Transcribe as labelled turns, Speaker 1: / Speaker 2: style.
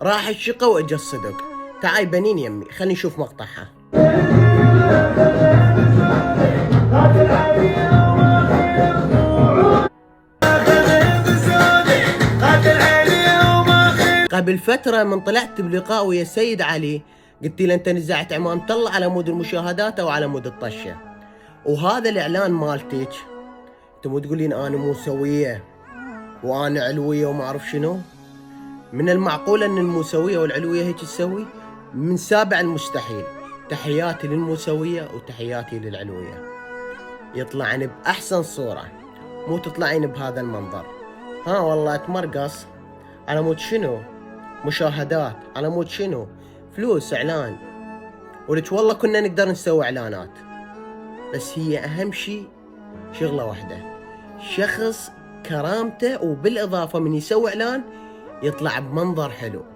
Speaker 1: راح الشقة واجا الصدق. تعاي بنين يمي، خلينا نشوف مقطعها. قبل فترة من طلعت بلقاء ويا السيد علي، قلت له انت نزعت عمام طلع على مود المشاهدات او على مود الطشة، وهذا الاعلان مالتك انت مو تقولين انا مو سوية وانا علوية وما اعرف شنو. من المعقول ان الموسوية والعلوية هيك تسوي؟ من سابع المستحيل. تحياتي للموسوية وتحياتي للعلوية. يطلعن باحسن صورة، مو تطلعين بهذا المنظر. ها والله تمرقص على مود شنو؟ مشاهدات. على مود شنو؟ فلوس اعلان. ولك والله كنا نقدر نسوي اعلانات، بس هي اهم شيء شغلة واحدة، شخص كرامته، وبالاضافة من يسوي اعلان يطلع بمنظر حلو.